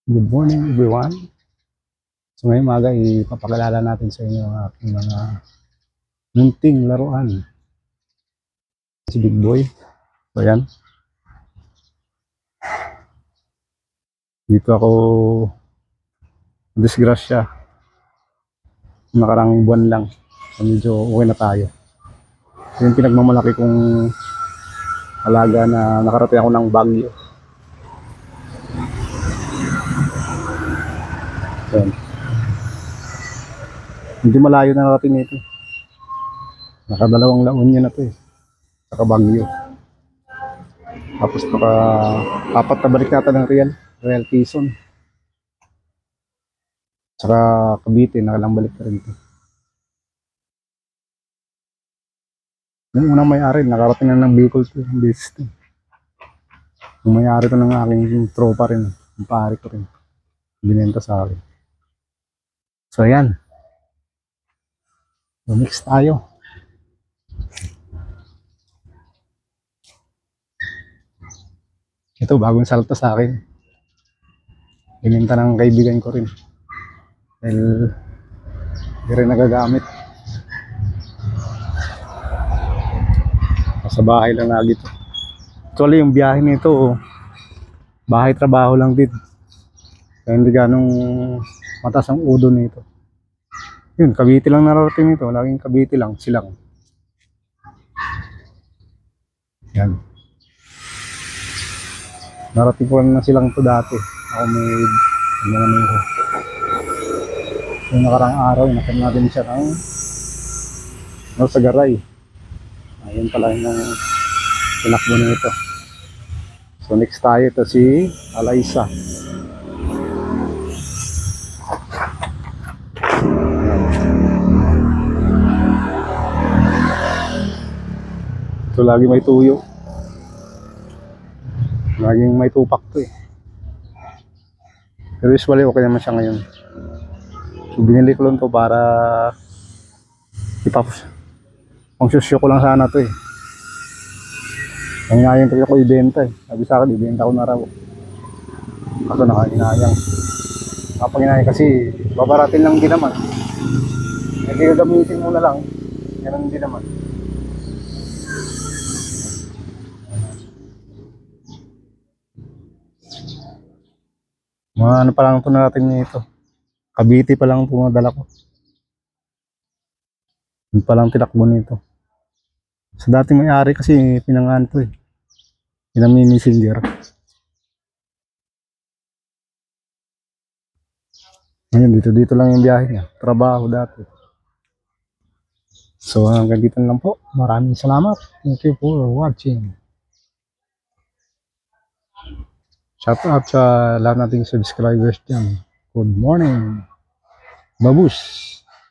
Good morning everyone. So ngayong umaga ipapakilala natin sa inyo ang aking mga munting laruan. Si Big Boy. So yan. Dito ako disgrasya. Nakarang buwan lang. So medyo okay na tayo. So yung pinagmamalaki kong alaga na nakarating ako ng Baguio. So yan. Medyo malayo na narating nito. Nakadalawang laon yun na to eh. Saka Baguio. Tapos apat na balik natin ng Real Quezon. Saka Cavite, nakalang balik na rin to. Yung unang may-ari, nakarating na ng Bicol to, yung business to. Yung may-ari to ng aking tropa rin, yung pare ko rin. Binenta sa akin. So yan. So, mix tayo. Ito, bagong salta sa akin. Binenta ng kaibigan ko rin. Dahil hindi rin nagagamit. Sa bahay lang lagi to. Actually, yung biyahe nito, bahay-trabaho lang din. Kaya hindi ganong mataas ang udo nito. Yun, Cavite lang nararating nito. Laging Cavite lang, silang. Yan. Narating ko na silang to dati. Ako may mga nito. Yung nakarang araw, nakita natin siya ng sa garay. Ayun pala yung tinakbo nito. So next tayo, ito si Alaysa. Ito lagi may tuyo. Laging may tupak to eh. Pero usually okay naman siya ngayon. So binili ko lang to para pang susyo ko lang sana to eh. Nangyayang talaga ko ibenta eh. Sabi sa akin, ibenta ko na raw. Kaso nakainayang. Nakapanginayang kasi babaratin lang din naman. Hindi gagamitin mo na lang. Ganun din naman. Mga ano pa lang ito natin nito. Cavite pa lang pumadala ko. Yun pa lang tinakbo nito. Sa dating may-ari kasi pinangaan to eh. Pinami-messenger. Ngayon dito lang yung biyahe niya. Trabaho dati. So hanggang dito lang po. Maraming salamat. Thank you for watching. Shout out sa lahat nating subscribers dyan. Good morning. Babus.